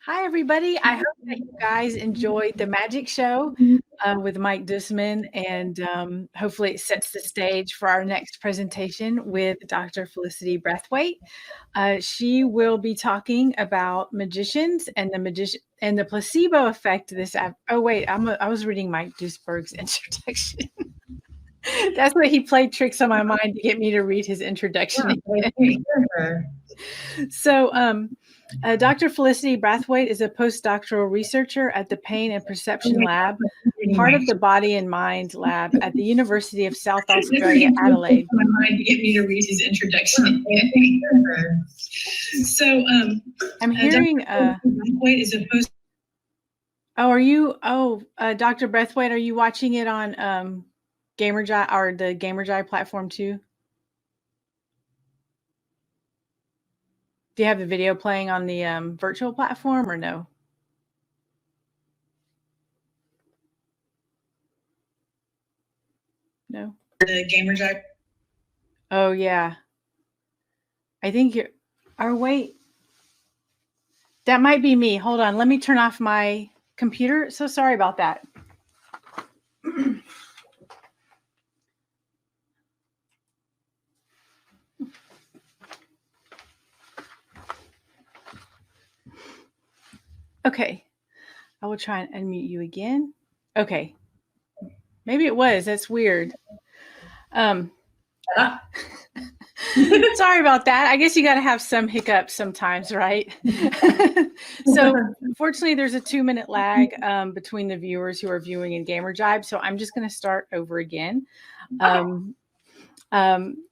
Hi, everybody. I hope that you guys enjoyed the magic show with Mike Dussman, and hopefully it sets the stage for our next presentation with Dr. Felicity Braithwaite. She will be talking about magicians and the placebo effect. Oh wait, I was reading Mike Duisberg's introduction. That's what he played tricks on my mind to get me to read his introduction. So, Dr. Felicity Braithwaite is a postdoctoral researcher at the Pain and Perception Lab, part of the Body and Mind Lab at the University of South Australia, Adelaide. My mind to get me to read his introduction. So, I'm hearing. Dr. Braithwaite is a post. Oh, are you? Oh, Dr. Braithwaite, are you watching it on Gamerji or the Gamerji platform too? Do you have the video playing on the virtual platform or no? No. The Gamerji. Oh yeah. I think you're. Or wait. That might be me. Hold on. Let me turn off my computer. So sorry about that. Okay. I will try and unmute you again. Okay. Maybe it was. That's weird. Sorry about that. I guess you got to have some hiccups sometimes, right? So fortunately, there's a 2-minute lag between the viewers who are viewing in Gamerjibe. So I'm just going to start over again. My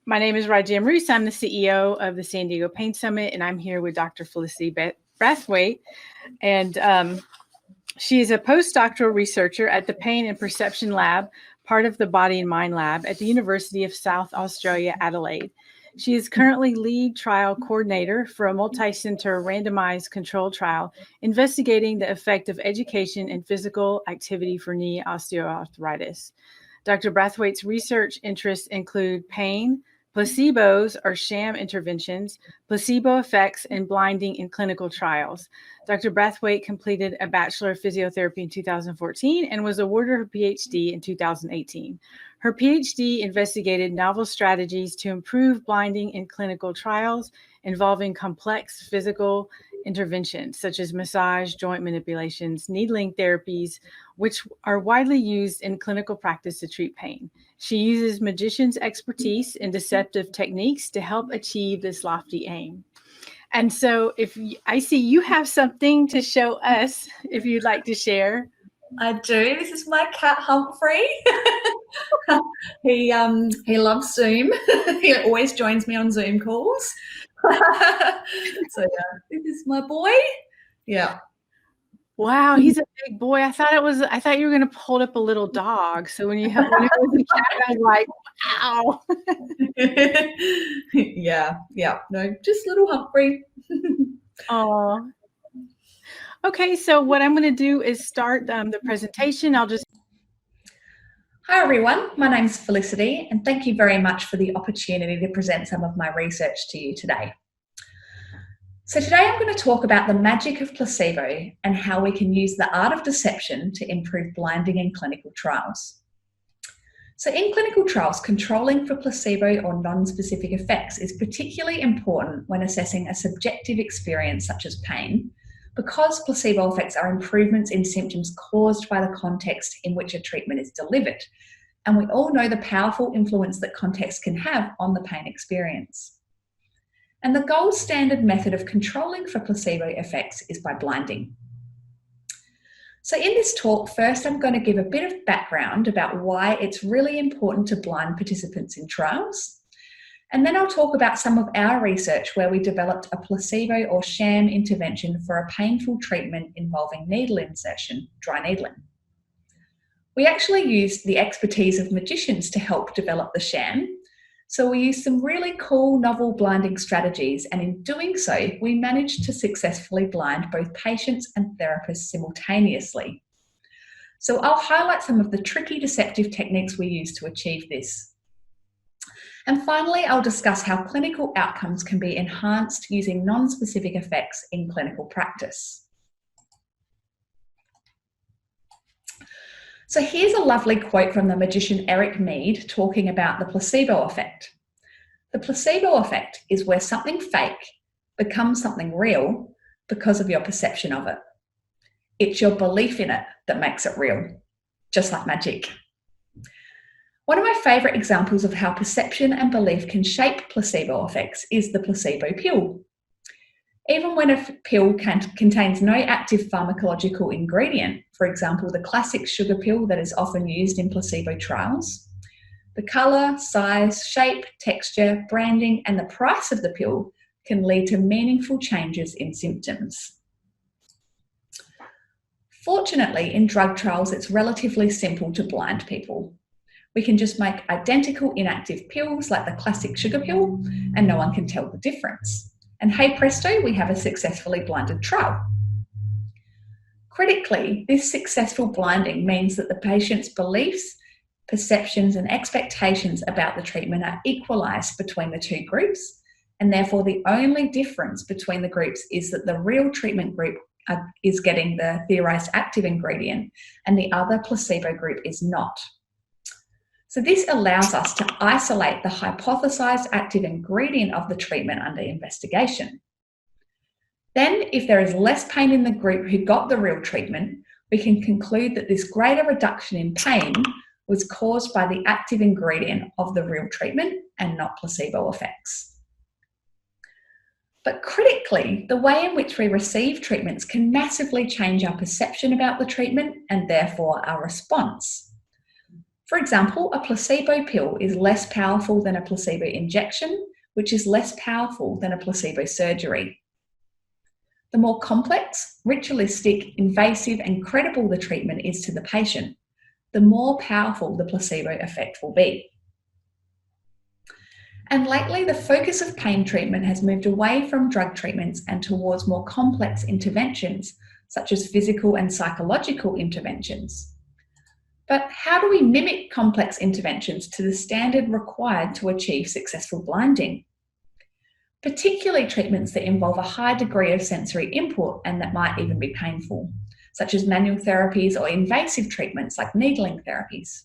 name is Raja Amroose. I'm the CEO of the San Diego Pain Summit, and I'm here with Dr. Felicity Braithwaite. And she is a postdoctoral researcher at the Pain and Perception Lab, part of the Body and Mind Lab at the University of South Australia, Adelaide. She is currently lead trial coordinator for a multi-center randomized controlled trial investigating the effect of education and physical activity for knee osteoarthritis. Dr. Braithwaite's research interests include pain, placebos or sham interventions, placebo effects, and blinding in clinical trials. Dr. Braithwaite completed a Bachelor of Physiotherapy in 2014 and was awarded her PhD in 2018. Her PhD investigated novel strategies to improve blinding in clinical trials involving complex physical interventions such as massage, joint manipulations, needling therapies, which are widely used in clinical practice to treat pain. She uses magicians' expertise in deceptive techniques to help achieve this lofty aim. And so I see you have something to show us, if you'd like to share. I do. This is my cat Humphrey. He loves Zoom. He always joins me on Zoom calls. So yeah, this is my boy. Yeah. Wow, he's a big boy. I thought you were going to hold up a little dog. So when it was a cat, I was like, wow. Yeah. No, just little Humphrey. Oh. Okay, so what I'm going to do is start the presentation. Hi everyone, my name's Felicity and thank you very much for the opportunity to present some of my research to you today. So today I'm going to talk about the magic of placebo and how we can use the art of deception to improve blinding in clinical trials. So in clinical trials, controlling for placebo or non-specific effects is particularly important when assessing a subjective experience such as pain, because placebo effects are improvements in symptoms caused by the context in which a treatment is delivered. And we all know the powerful influence that context can have on the pain experience. And the gold standard method of controlling for placebo effects is by blinding. So in this talk, first I'm going to give a bit of background about why it's really important to blind participants in trials. And then I'll talk about some of our research where we developed a placebo or sham intervention for a painful treatment involving needle insertion, dry needling. We actually used the expertise of magicians to help develop the sham. So we used some really cool novel blinding strategies, and in doing so, we managed to successfully blind both patients and therapists simultaneously. So I'll highlight some of the tricky deceptive techniques we used to achieve this. And finally, I'll discuss how clinical outcomes can be enhanced using non-specific effects in clinical practice. So here's a lovely quote from the magician Eric Mead talking about the placebo effect. The placebo effect is where something fake becomes something real because of your perception of it. It's your belief in it that makes it real, just like magic. One of my favourite examples of how perception and belief can shape placebo effects is the placebo pill. Even when a pill contains no active pharmacological ingredient, for example, the classic sugar pill that is often used in placebo trials, the colour, size, shape, texture, branding, and the price of the pill can lead to meaningful changes in symptoms. Fortunately, in drug trials, it's relatively simple to blind people. We can just make identical inactive pills like the classic sugar pill, and no one can tell the difference. And hey presto, we have a successfully blinded trial. Critically, this successful blinding means that the patient's beliefs, perceptions, and expectations about the treatment are equalised between the two groups, and therefore the only difference between the groups is that the real treatment group is getting the theorised active ingredient and the other placebo group is not. So this allows us to isolate the hypothesised active ingredient of the treatment under investigation. Then, if there is less pain in the group who got the real treatment, we can conclude that this greater reduction in pain was caused by the active ingredient of the real treatment and not placebo effects. But critically, the way in which we receive treatments can massively change our perception about the treatment and therefore our response. For example, a placebo pill is less powerful than a placebo injection, which is less powerful than a placebo surgery. The more complex, ritualistic, invasive, and credible the treatment is to the patient, the more powerful the placebo effect will be. And lately, the focus of pain treatment has moved away from drug treatments and towards more complex interventions, such as physical and psychological interventions. But how do we mimic complex interventions to the standard required to achieve successful blinding? Particularly treatments that involve a high degree of sensory input and that might even be painful, such as manual therapies or invasive treatments like needling therapies.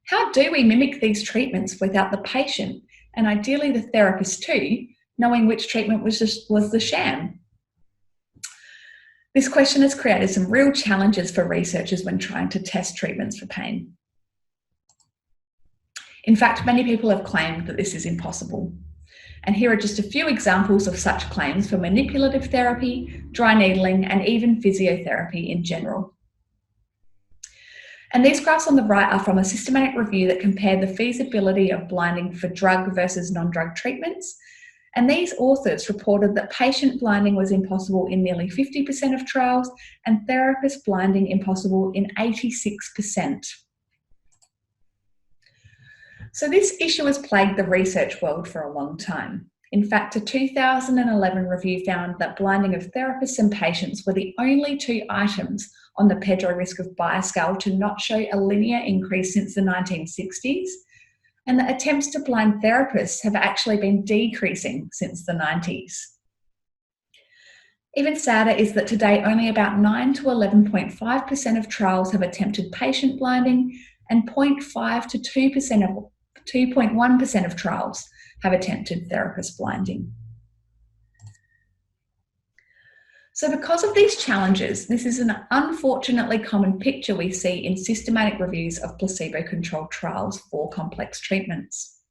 How do we mimic these treatments without the patient, and ideally the therapist too, knowing which treatment was the sham? This question has created some real challenges for researchers when trying to test treatments for pain. In fact, many people have claimed that this is impossible. And here are just a few examples of such claims for manipulative therapy, dry needling, and even physiotherapy in general. And these graphs on the right are from a systematic review that compared the feasibility of blinding for drug versus non-drug treatments. And these authors reported that patient blinding was impossible in nearly 50% of trials and therapist blinding impossible in 86%. So this issue has plagued the research world for a long time. In fact, a 2011 review found that blinding of therapists and patients were the only two items on the Pedro risk of bias scale to not show a linear increase since the 1960s, and that attempts to blind therapists have actually been decreasing since the 90s. Even sadder is that today only about 9 to 11.5% of trials have attempted patient blinding, and 0.5 to 2.1% of trials have attempted therapist blinding. So because of these challenges, this is an unfortunately common picture we see in systematic reviews of placebo-controlled trials for complex treatments.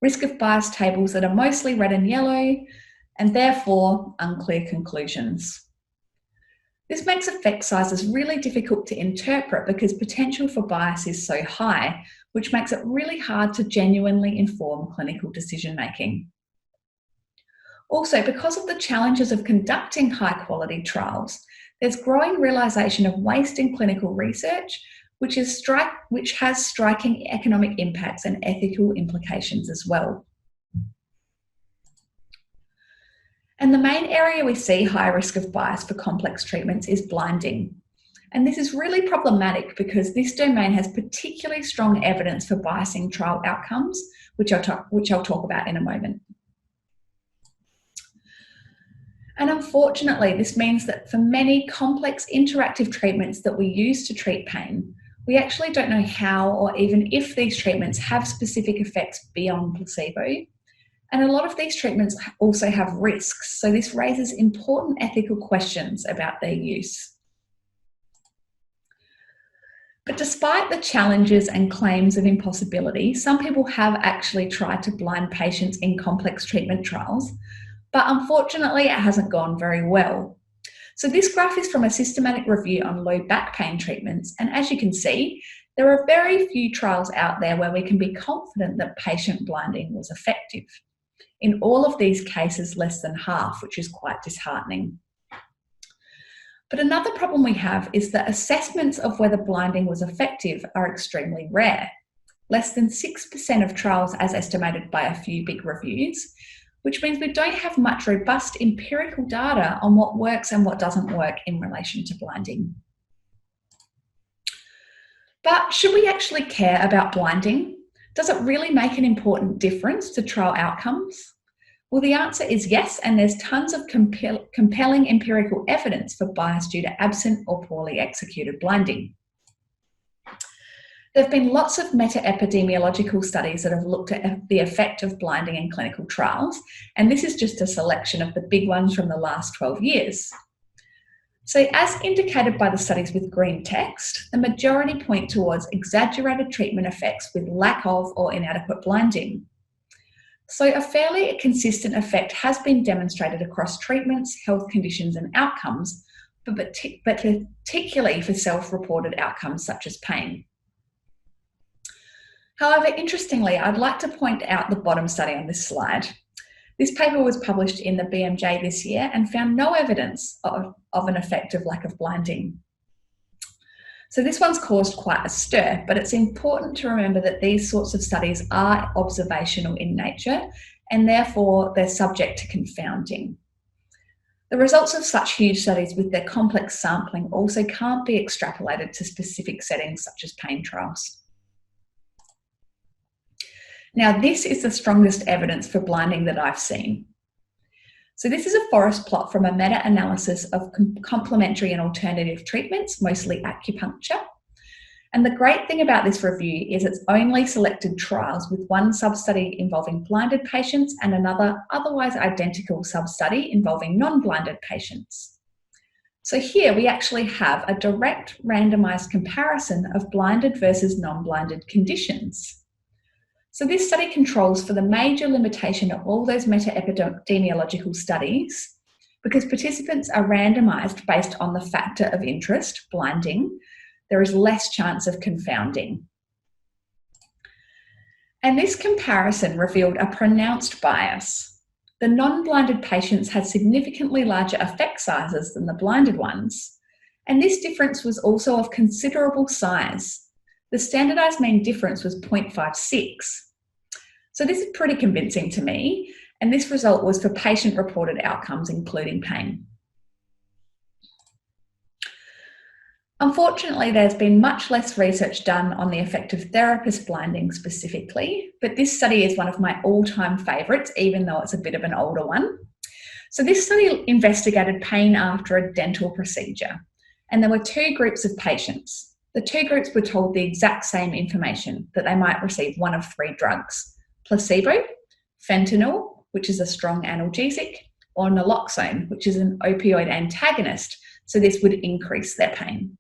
Risk of bias tables that are mostly red and yellow, and therefore unclear conclusions. This makes effect sizes really difficult to interpret because potential for bias is so high, which makes it really hard to genuinely inform clinical decision-making. Also, because of the challenges of conducting high-quality trials, there's growing realisation of waste in clinical research, which has striking economic impacts and ethical implications as well. And the main area we see high risk of bias for complex treatments is blinding. And this is really problematic because this domain has particularly strong evidence for biasing trial outcomes, which I'll talk about in a moment. And unfortunately, this means that for many complex interactive treatments that we use to treat pain, we actually don't know how or even if these treatments have specific effects beyond placebo. And a lot of these treatments also have risks, so this raises important ethical questions about their use. But despite the challenges and claims of impossibility, some people have actually tried to blind patients in complex treatment trials, but unfortunately it hasn't gone very well. So this graph is from a systematic review on low back pain treatments, and as you can see, there are very few trials out there where we can be confident that patient blinding was effective. In all of these cases, less than half, which is quite disheartening. But another problem we have is that assessments of whether blinding was effective are extremely rare. Less than 6% of trials as estimated by a few big reviews, which means we don't have much robust empirical data on what works and what doesn't work in relation to blinding. But should we actually care about blinding? Does it really make an important difference to trial outcomes? Well, the answer is yes, and there's tons of compelling empirical evidence for bias due to absent or poorly executed blinding. There have been lots of meta-epidemiological studies that have looked at the effect of blinding in clinical trials, and this is just a selection of the big ones from the last 12 years. So as indicated by the studies with green text, the majority point towards exaggerated treatment effects with lack of or inadequate blinding. So a fairly consistent effect has been demonstrated across treatments, health conditions and outcomes, but particularly for self-reported outcomes such as pain. However, interestingly, I'd like to point out the bottom study on this slide. This paper was published in the BMJ this year and found no evidence of an effect of lack of blinding. So this one's caused quite a stir, but it's important to remember that these sorts of studies are observational in nature and therefore they're subject to confounding. The results of such huge studies with their complex sampling also can't be extrapolated to specific settings such as pain trials. Now, this is the strongest evidence for blinding that I've seen. So this is a forest plot from a meta-analysis of complementary and alternative treatments, mostly acupuncture. And the great thing about this review is it's only selected trials with one sub-study involving blinded patients and another otherwise identical sub-study involving non-blinded patients. So here we actually have a direct randomized comparison of blinded versus non-blinded conditions. So this study controls for the major limitation of all those meta-epidemiological studies because participants are randomized based on the factor of interest, blinding. There is less chance of confounding. And this comparison revealed a pronounced bias. The non-blinded patients had significantly larger effect sizes than the blinded ones. And this difference was also of considerable size. The standardized mean difference was 0.56. So this is pretty convincing to me, and this result was for patient-reported outcomes, including pain. Unfortunately, there's been much less research done on the effect of therapist blinding specifically, but this study is one of my all-time favourites, even though it's a bit of an older one. So this study investigated pain after a dental procedure, and there were two groups of patients. The two groups were told the exact same information, that they might receive one of three drugs: placebo, fentanyl, which is a strong analgesic, or naloxone, which is an opioid antagonist, so this would increase their pain.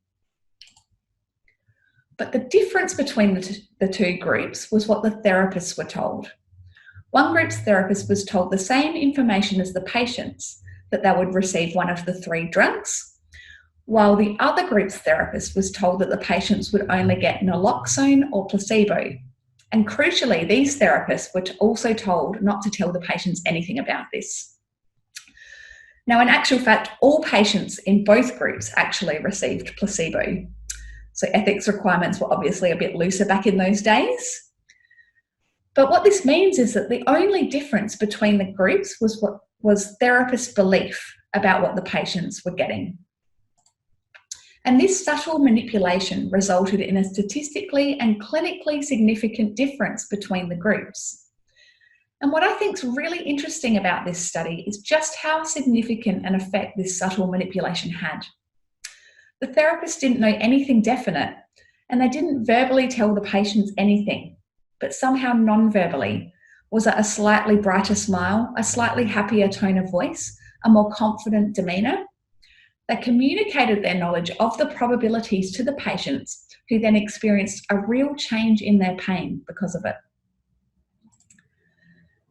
But the difference between the two groups was what the therapists were told. One group's therapist was told the same information as the patients, that they would receive one of the three drugs, while the other group's therapist was told that the patients would only get naloxone or placebo. And crucially, these therapists were also told not to tell the patients anything about this. Now, in actual fact, all patients in both groups actually received placebo. So ethics requirements were obviously a bit looser back in those days. But what this means is that the only difference between the groups was therapists' belief about what the patients were getting. And this subtle manipulation resulted in a statistically and clinically significant difference between the groups. And what I think is really interesting about this study is just how significant an effect this subtle manipulation had. The therapist didn't know anything definite, and they didn't verbally tell the patients anything, but somehow non-verbally, was it a slightly brighter smile, a slightly happier tone of voice, a more confident demeanour? They communicated their knowledge of the probabilities to the patients, who then experienced a real change in their pain because of it.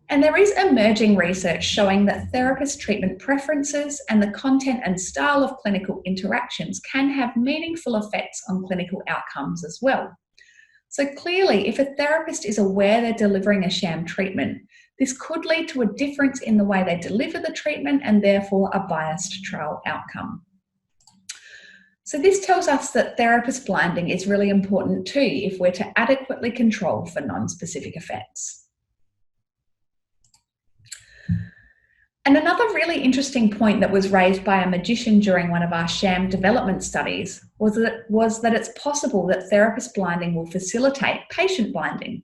And there is emerging research showing that therapist treatment preferences and the content and style of clinical interactions can have meaningful effects on clinical outcomes as well. So clearly, if a therapist is aware they're delivering a sham treatment, this could lead to a difference in the way they deliver the treatment and therefore a biased trial outcome. So this tells us that therapist blinding is really important too if we're to adequately control for non-specific effects. And another really interesting point that was raised by a magician during one of our sham development studies was that it's possible that therapist blinding will facilitate patient blinding.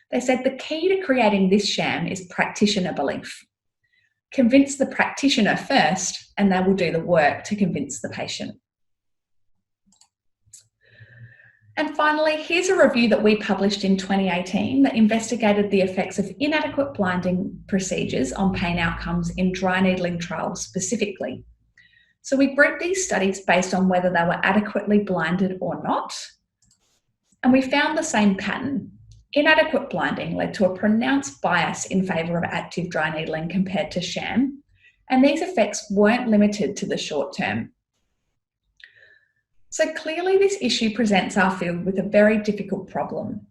They said the key to creating this sham is practitioner belief. Convince the practitioner first, and they will do the work to convince the patient. And finally, here's a review that we published in 2018 that investigated the effects of inadequate blinding procedures on pain outcomes in dry needling trials specifically. So we grouped these studies based on whether they were adequately blinded or not, and we found the same pattern. Inadequate blinding led to a pronounced bias in favour of active dry needling compared to sham, and these effects weren't limited to the short term. So clearly this issue presents our field with a very difficult problem.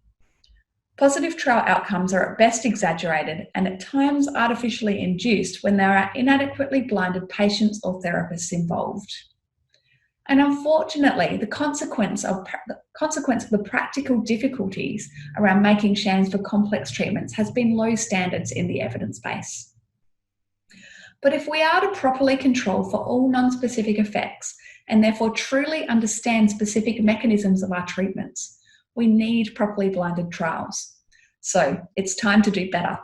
Positive trial outcomes are at best exaggerated and at times artificially induced when there are inadequately blinded patients or therapists involved. And unfortunately, the consequence of the practical difficulties around making shams for complex treatments has been low standards in the evidence base. But if we are to properly control for all non-specific effects and therefore truly understand specific mechanisms of our treatments, we need properly blinded trials. So it's time to do better.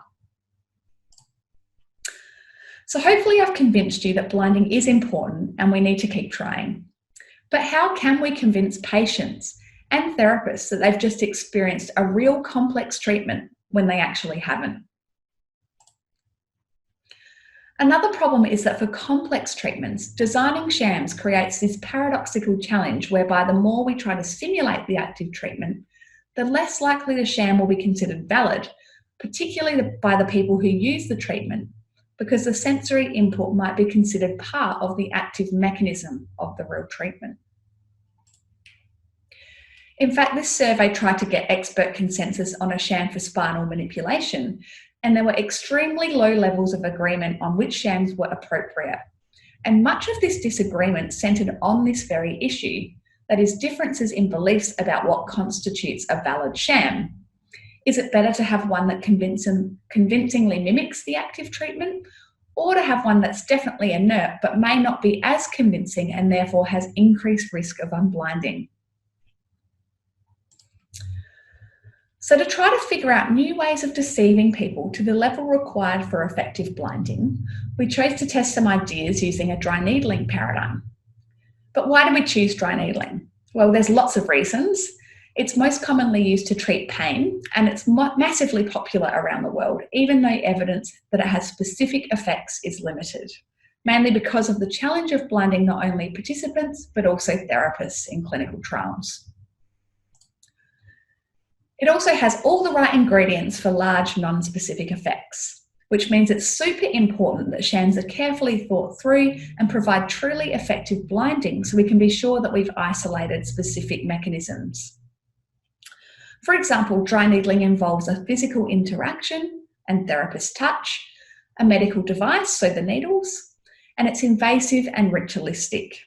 So hopefully I've convinced you that blinding is important and we need to keep trying. But how can we convince patients and therapists that they've just experienced a real complex treatment when they actually haven't? Another problem is that for complex treatments, designing shams creates this paradoxical challenge whereby the more we try to simulate the active treatment, the less likely the sham will be considered valid, particularly by the people who use the treatment, because the sensory input might be considered part of the active mechanism of the real treatment. In fact, this survey tried to get expert consensus on a sham for spinal manipulation, and there were extremely low levels of agreement on which shams were appropriate. And much of this disagreement centred on this very issue, that is, differences in beliefs about what constitutes a valid sham. Is it better to have one that convincingly mimics the active treatment, or to have one that's definitely inert but may not be as convincing and therefore has increased risk of unblinding? So to try to figure out new ways of deceiving people to the level required for effective blinding, we chose to test some ideas using a dry needling paradigm. But why do we choose dry needling? Well, there's lots of reasons. It's most commonly used to treat pain, and it's massively popular around the world, even though evidence that it has specific effects is limited, mainly because of the challenge of blinding not only participants, but also therapists in clinical trials. It also has all the right ingredients for large non-specific effects, which means it's super important that shams are carefully thought through and provide truly effective blinding so we can be sure that we've isolated specific mechanisms. For example, dry needling involves a physical interaction and therapist touch, a medical device, so the needles, and it's invasive and ritualistic.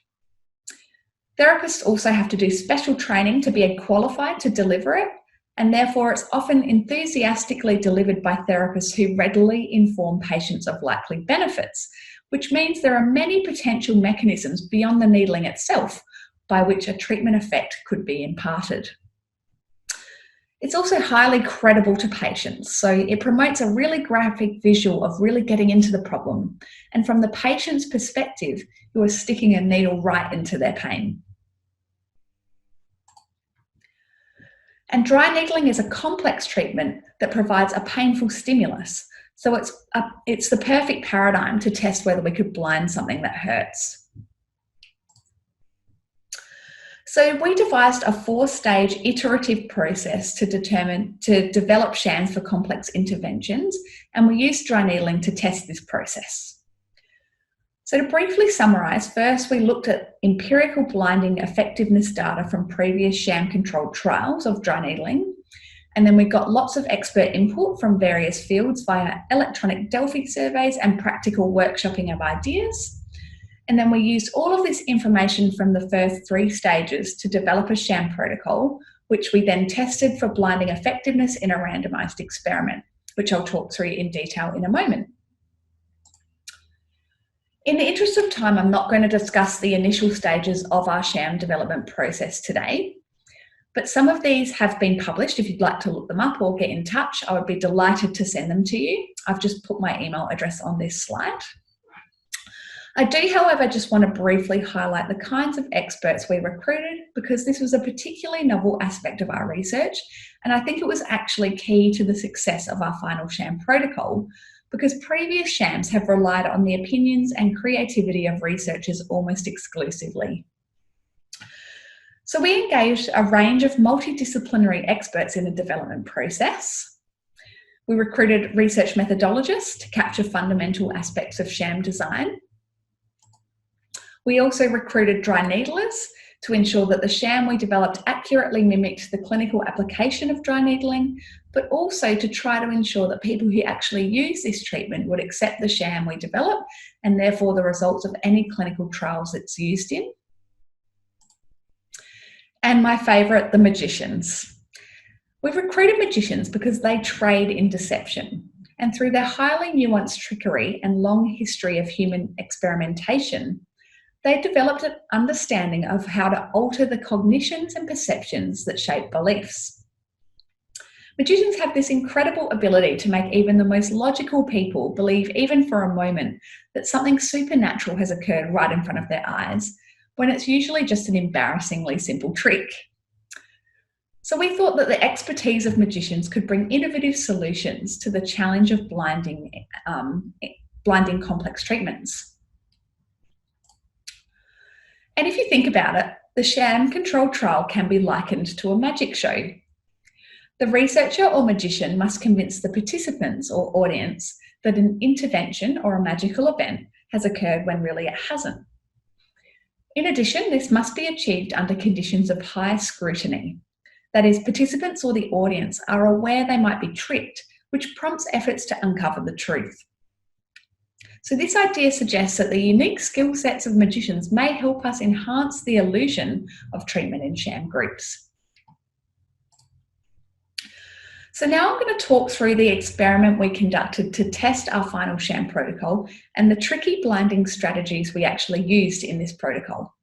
Therapists also have to do special training to be qualified to deliver it, and therefore it's often enthusiastically delivered by therapists who readily inform patients of likely benefits, which means there are many potential mechanisms beyond the needling itself by which a treatment effect could be imparted. It's also highly credible to patients, so it promotes a really graphic visual of really getting into the problem, and from the patient's perspective, you are sticking a needle right into their pain. And dry needling is a complex treatment that provides a painful stimulus, so it's the perfect paradigm to test whether we could blind something that hurts. So we devised a 4-stage iterative process to develop shams for complex interventions, and we used dry needling to test this process. So to briefly summarise, first we looked at empirical blinding effectiveness data from previous sham-controlled trials of dry needling, and then we got lots of expert input from various fields via electronic Delphi surveys and practical workshopping of ideas. And then we used all of this information from the first 3 stages to develop a sham protocol, which we then tested for blinding effectiveness in a randomised experiment, which I'll talk through in detail in a moment. In the interest of time, I'm not going to discuss the initial stages of our sham development process today, but some of these have been published. If you'd like to look them up or get in touch, I would be delighted to send them to you. I've just put my email address on this slide. I do, however, just want to briefly highlight the kinds of experts we recruited, because this was a particularly novel aspect of our research, and I think it was actually key to the success of our final sham protocol, because previous shams have relied on the opinions and creativity of researchers almost exclusively. So we engaged a range of multidisciplinary experts in the development process. We recruited research methodologists to capture fundamental aspects of sham design. We also recruited dry needlers to ensure that the sham we developed accurately mimicked the clinical application of dry needling, but also to try to ensure that people who actually use this treatment would accept the sham we develop and therefore the results of any clinical trials it's used in. And my favourite, the magicians. We've recruited magicians because they trade in deception, and through their highly nuanced trickery and long history of human experimentation, they developed an understanding of how to alter the cognitions and perceptions that shape beliefs. Magicians have this incredible ability to make even the most logical people believe, even for a moment, that something supernatural has occurred right in front of their eyes, when it's usually just an embarrassingly simple trick. So we thought that the expertise of magicians could bring innovative solutions to the challenge of blinding complex treatments. And if you think about it, the sham-controlled trial can be likened to a magic show. The researcher or magician must convince the participants or audience that an intervention or a magical event has occurred when really it hasn't. In addition, this must be achieved under conditions of high scrutiny. That is, participants or the audience are aware they might be tricked, which prompts efforts to uncover the truth. So this idea suggests that the unique skill sets of magicians may help us enhance the illusion of treatment in sham groups. So now I'm going to talk through the experiment we conducted to test our final sham protocol and the tricky blinding strategies we actually used in this protocol.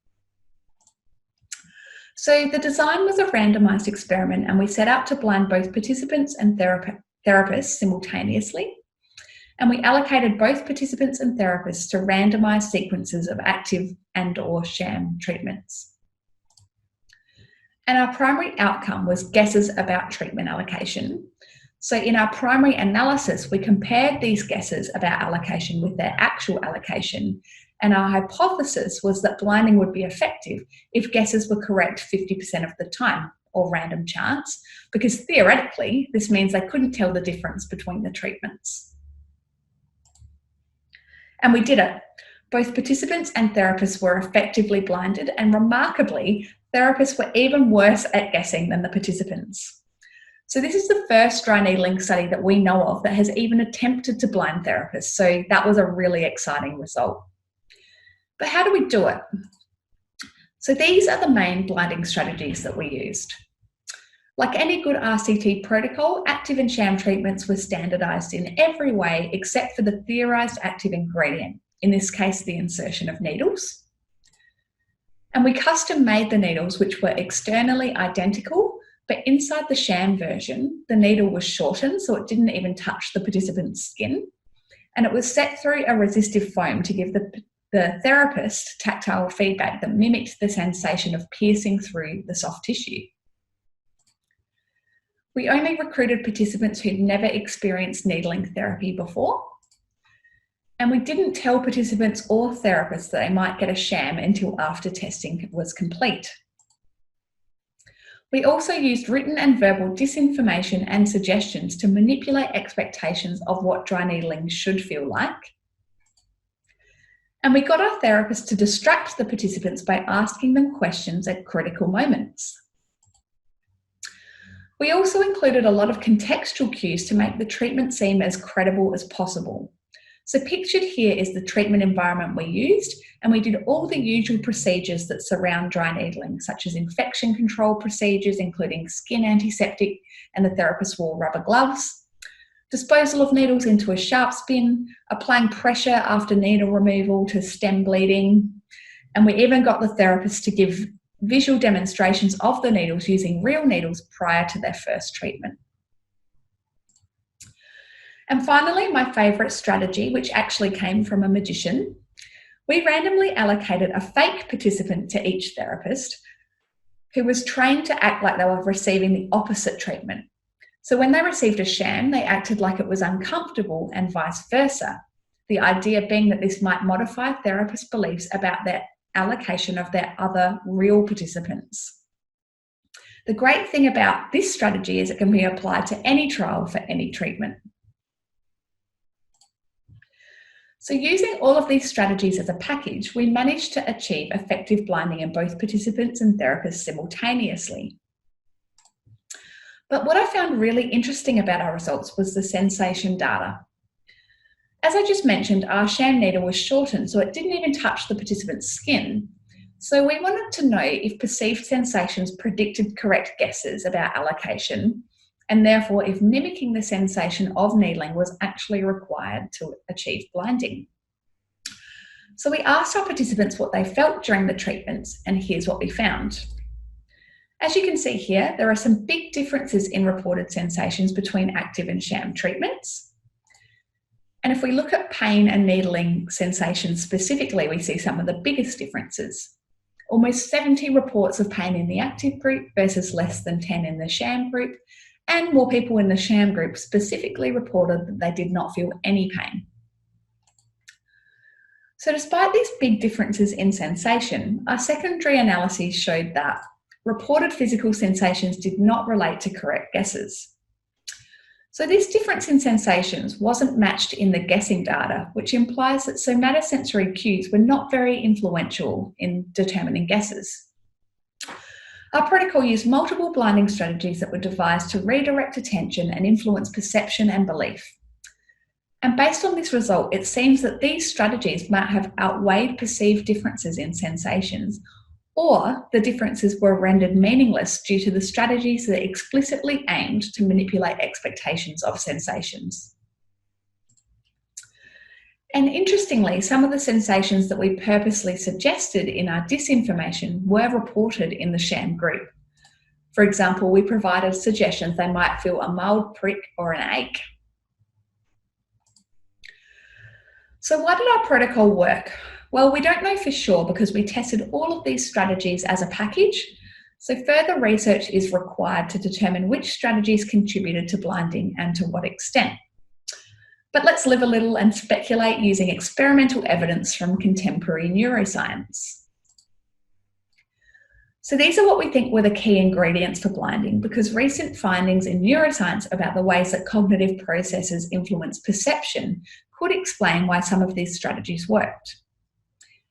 So the design was a randomised experiment, and we set out to blind both participants and therapists simultaneously. And we allocated both participants and therapists to randomised sequences of active and/or sham treatments. And our primary outcome was guesses about treatment allocation. So in our primary analysis, we compared these guesses about allocation with their actual allocation. And our hypothesis was that blinding would be effective if guesses were correct 50% of the time, or random chance, because theoretically, this means they couldn't tell the difference between the treatments. And we did it. Both participants and therapists were effectively blinded, and remarkably, therapists were even worse at guessing than the participants. So this is the first dry needling study that we know of that has even attempted to blind therapists. So that was a really exciting result. But how do we do it? So these are the main blinding strategies that we used. Like any good RCT protocol, active and sham treatments were standardised in every way except for the theorised active ingredient, in this case the insertion of needles. And we custom made the needles, which were externally identical but inside the sham version, the needle was shortened so it didn't even touch the participant's skin, and it was set through a resistive foam to give the therapist tactile feedback that mimicked the sensation of piercing through the soft tissue. We only recruited participants who'd never experienced needling therapy before, and we didn't tell participants or therapists that they might get a sham until after testing was complete. We also used written and verbal disinformation and suggestions to manipulate expectations of what dry needling should feel like. And we got our therapists to distract the participants by asking them questions at critical moments. We also included a lot of contextual cues to make the treatment seem as credible as possible. So pictured here is the treatment environment we used, and we did all the usual procedures that surround dry needling, such as infection control procedures, including skin antiseptic, and the therapist wore rubber gloves, disposal of needles into a sharps bin, applying pressure after needle removal to stem bleeding, and we even got the therapist to give visual demonstrations of the needles using real needles prior to their first treatment. And finally, my favourite strategy, which actually came from a magician, we randomly allocated a fake participant to each therapist who was trained to act like they were receiving the opposite treatment. So when they received a sham, they acted like it was uncomfortable and vice versa. The idea being that this might modify therapists' beliefs about their allocation of their other real participants. The great thing about this strategy is it can be applied to any trial for any treatment. So using all of these strategies as a package, we managed to achieve effective blinding in both participants and therapists simultaneously. But what I found really interesting about our results was the sensation data. As I just mentioned, our sham needle was shortened, so it didn't even touch the participant's skin. So we wanted to know if perceived sensations predicted correct guesses about allocation, and therefore if mimicking the sensation of needling was actually required to achieve blinding. So we asked our participants what they felt during the treatments, and here's what we found. As you can see here, there are some big differences in reported sensations between active and sham treatments. And if we look at pain and needling sensations specifically, we see some of the biggest differences. Almost 70 reports of pain in the active group versus less than 10 in the sham group, and more people in the sham group specifically reported that they did not feel any pain. So despite these big differences in sensation, our secondary analyses showed that reported physical sensations did not relate to correct guesses. So this difference in sensations wasn't matched in the guessing data, which implies that somatosensory cues were not very influential in determining guesses. Our protocol used multiple blinding strategies that were devised to redirect attention and influence perception and belief. And based on this result, it seems that these strategies might have outweighed perceived differences in sensations, or the differences were rendered meaningless due to the strategies that explicitly aimed to manipulate expectations of sensations. And interestingly, some of the sensations that we purposely suggested in our disinformation were reported in the sham group. For example, we provided suggestions they might feel a mild prick or an ache. So why did our protocol work? Well, we don't know for sure because we tested all of these strategies as a package, so further research is required to determine which strategies contributed to blinding and to what extent. But let's live a little and speculate using experimental evidence from contemporary neuroscience. So these are what we think were the key ingredients for blinding, because recent findings in neuroscience about the ways that cognitive processes influence perception could explain why some of these strategies worked.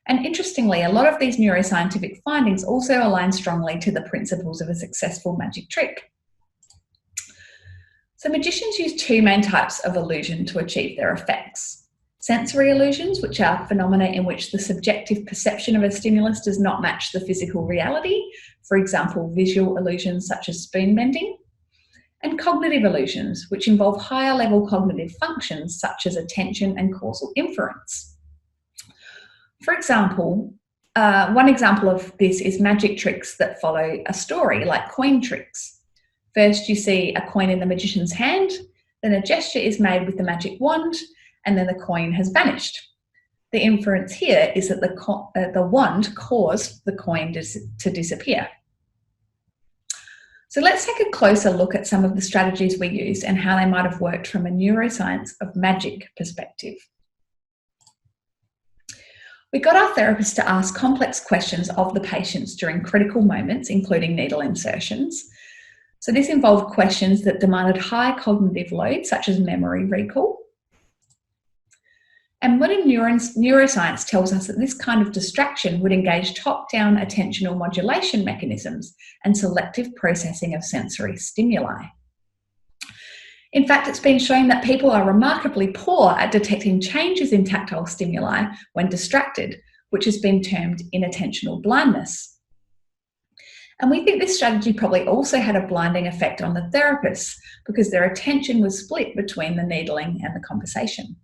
And interestingly, a lot of these neuroscientific findings also align strongly to the principles of a successful magic trick. So magicians use two main types of illusion to achieve their effects. Sensory illusions, which are phenomena in which the subjective perception of a stimulus does not match the physical reality, for example, visual illusions such as spoon bending. And cognitive illusions, which involve higher level cognitive functions such as attention and causal inference. For example, one example of this is magic tricks that follow a story, like coin tricks. First, you see a coin in the magician's hand, then a gesture is made with the magic wand, and then the coin has vanished. The inference here is that the wand caused the coin to disappear. So let's take a closer look at some of the strategies we used and how they might have worked from a neuroscience of magic perspective. We got our therapist to ask complex questions of the patients during critical moments, including needle insertions. So this involved questions that demanded high cognitive load, such as memory recall. And modern neuroscience tells us that this kind of distraction would engage top-down attentional modulation mechanisms and selective processing of sensory stimuli. In fact, it's been shown that people are remarkably poor at detecting changes in tactile stimuli when distracted, which has been termed inattentional blindness. And we think this strategy probably also had a blinding effect on the therapists because their attention was split between the needling and the conversation.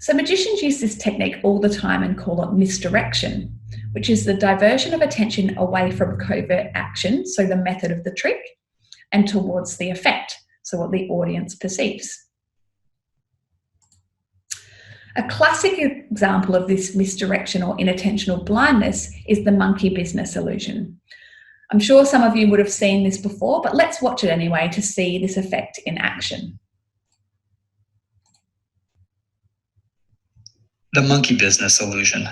So magicians use this technique all the time and call it misdirection, which is the diversion of attention away from covert action, so the method of the trick, and towards the effect, so what the audience perceives. A classic example of this misdirection or inattentional blindness is the monkey business illusion. I'm sure some of you would have seen this before, but let's watch it anyway to see this effect in action. The monkey business illusion.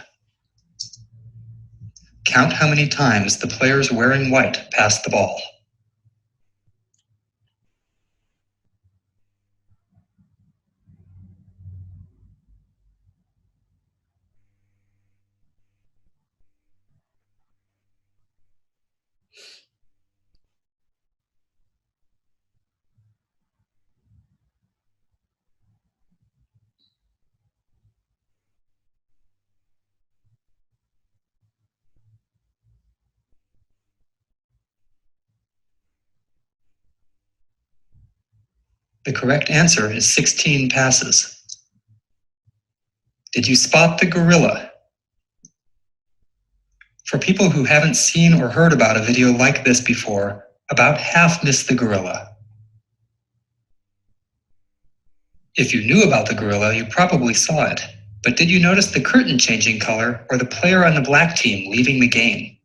Count how many times the players wearing white pass the ball. The correct answer is 16 passes. Did you spot the gorilla? For people who haven't seen or heard about a video like this before, about half missed the gorilla. If you knew about the gorilla, you probably saw it. But did you notice the curtain changing color or the player on the black team leaving the game?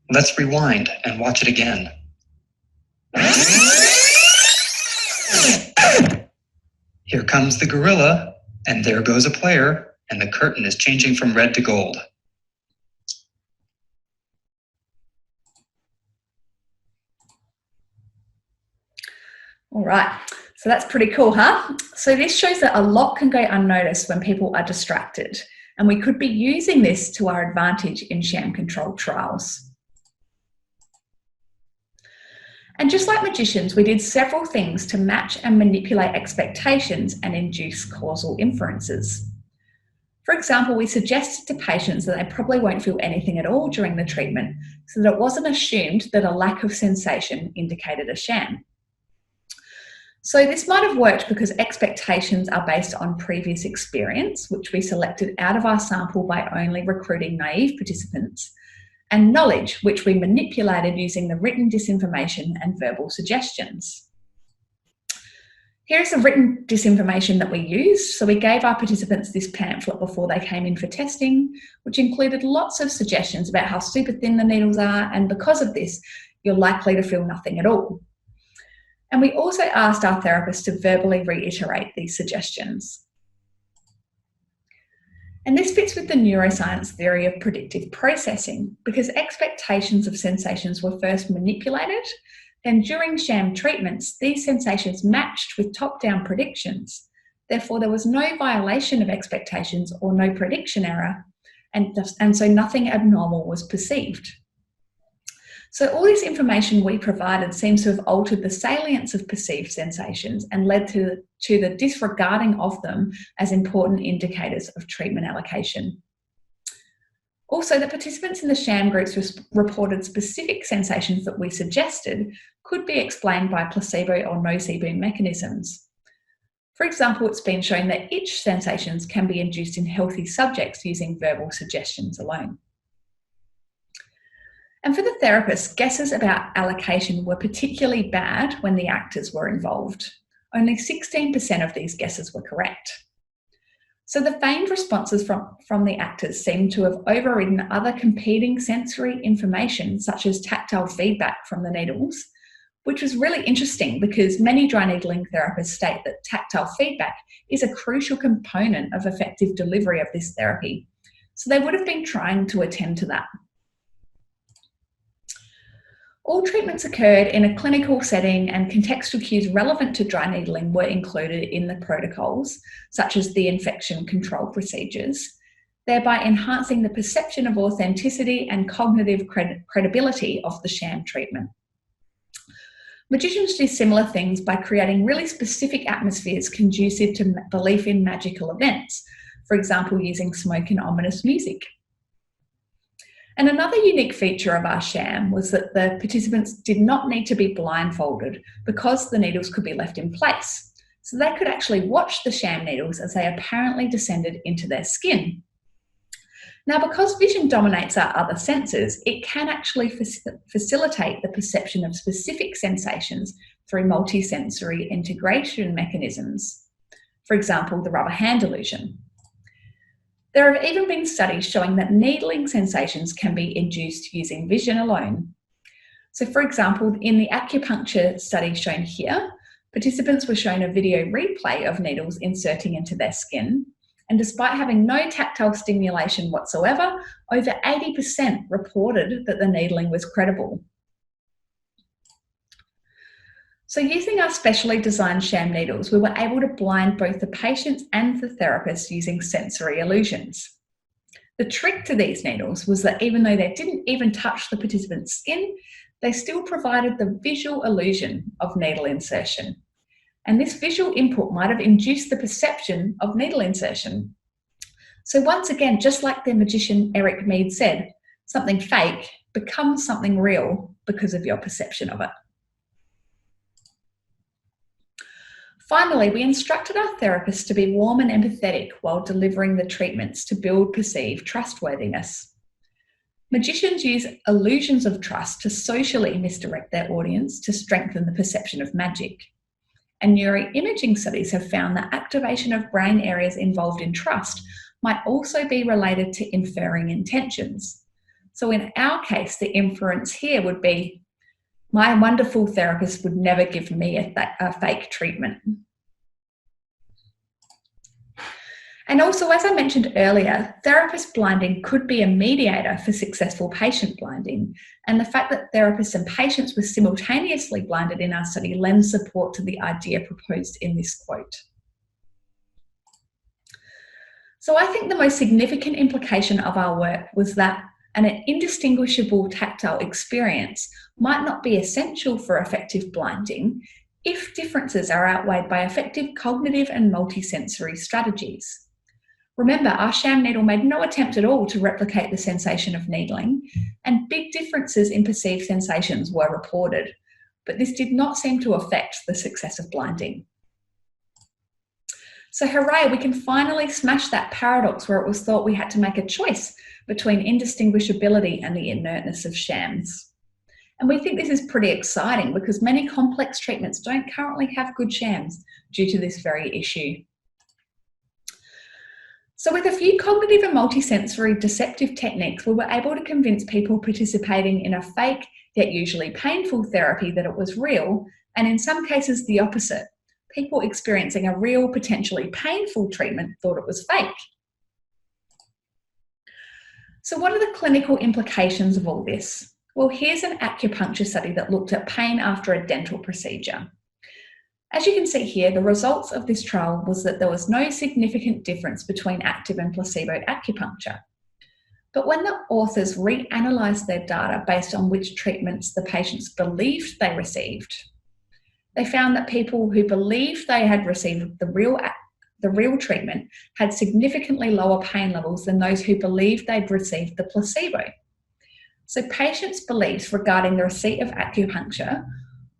Let's rewind and watch it again. Here comes the gorilla, and there goes a player, and the curtain is changing from red to gold. All right, so that's pretty cool, huh? So this shows that a lot can go unnoticed when people are distracted, and we could be using this to our advantage in sham-controlled trials. And just like magicians, we did several things to match and manipulate expectations and induce causal inferences. For example, we suggested to patients that they probably won't feel anything at all during the treatment, so that it wasn't assumed that a lack of sensation indicated a sham. So this might have worked because expectations are based on previous experience, which we selected out of our sample by only recruiting naive participants, and knowledge, which we manipulated using the written disinformation and verbal suggestions. Here's the written disinformation that we used. So we gave our participants this pamphlet before they came in for testing, which included lots of suggestions about how super thin the needles are, and because of this, you're likely to feel nothing at all. And we also asked our therapists to verbally reiterate these suggestions. And this fits with the neuroscience theory of predictive processing, because expectations of sensations were first manipulated, then during sham treatments, these sensations matched with top-down predictions. Therefore, there was no violation of expectations or no prediction error, and so nothing abnormal was perceived. So all this information we provided seems to have altered the salience of perceived sensations and led to the disregarding of them as important indicators of treatment allocation. Also, the participants in the sham groups reported specific sensations that we suggested could be explained by placebo or nocebo mechanisms. For example, it's been shown that itch sensations can be induced in healthy subjects using verbal suggestions alone. And for the therapist, guesses about allocation were particularly bad when the actors were involved. Only 16% of these guesses were correct. So the feigned responses from the actors seemed to have overridden other competing sensory information, such as tactile feedback from the needles, which was really interesting because many dry needling therapists state that tactile feedback is a crucial component of effective delivery of this therapy. So they would have been trying to attend to that. All treatments occurred in a clinical setting, and contextual cues relevant to dry needling were included in the protocols, such as the infection control procedures, thereby enhancing the perception of authenticity and cognitive credibility of the sham treatment. Magicians do similar things by creating really specific atmospheres conducive to belief in magical events, for example, using smoke and ominous music. And another unique feature of our sham was that the participants did not need to be blindfolded because the needles could be left in place. So they could actually watch the sham needles as they apparently descended into their skin. Now, because vision dominates our other senses, it can actually facilitate the perception of specific sensations through multisensory integration mechanisms. For example, the rubber hand illusion. There have even been studies showing that needling sensations can be induced using vision alone. So, for example, in the acupuncture study shown here, participants were shown a video replay of needles inserting into their skin, and despite having no tactile stimulation whatsoever, over 80% reported that the needling was credible. So using our specially designed sham needles, we were able to blind both the patients and the therapists using sensory illusions. The trick to these needles was that even though they didn't even touch the participant's skin, they still provided the visual illusion of needle insertion. And this visual input might have induced the perception of needle insertion. So once again, just like the magician Eric Mead said, something fake becomes something real because of your perception of it. Finally, we instructed our therapists to be warm and empathetic while delivering the treatments to build perceived trustworthiness. Magicians use illusions of trust to socially misdirect their audience to strengthen the perception of magic. And neuroimaging studies have found that activation of brain areas involved in trust might also be related to inferring intentions. So in our case, the inference here would be, my wonderful therapist would never give me a fake treatment. And also, as I mentioned earlier, therapist blinding could be a mediator for successful patient blinding. And the fact that therapists and patients were simultaneously blinded in our study lends support to the idea proposed in this quote. So I think the most significant implication of our work was that an indistinguishable tactile experience might not be essential for effective blinding if differences are outweighed by effective cognitive and multisensory strategies. Remember, our sham needle made no attempt at all to replicate the sensation of needling, and big differences in perceived sensations were reported, but this did not seem to affect the success of blinding. So hooray, we can finally smash that paradox where it was thought we had to make a choice between indistinguishability and the inertness of shams. And we think this is pretty exciting because many complex treatments don't currently have good shams due to this very issue. So with a few cognitive and multisensory deceptive techniques, we were able to convince people participating in a fake yet usually painful therapy that it was real, and in some cases the opposite. People experiencing a real, potentially painful treatment thought it was fake. So what are the clinical implications of all this? Well, here's an acupuncture study that looked at pain after a dental procedure. As you can see here, the results of this trial was that there was no significant difference between active and placebo acupuncture. But when the authors reanalyzed their data based on which treatments the patients believed they received, they found that people who believed they had received the real treatment had significantly lower pain levels than those who believed they'd received the placebo. So patients' beliefs regarding the receipt of acupuncture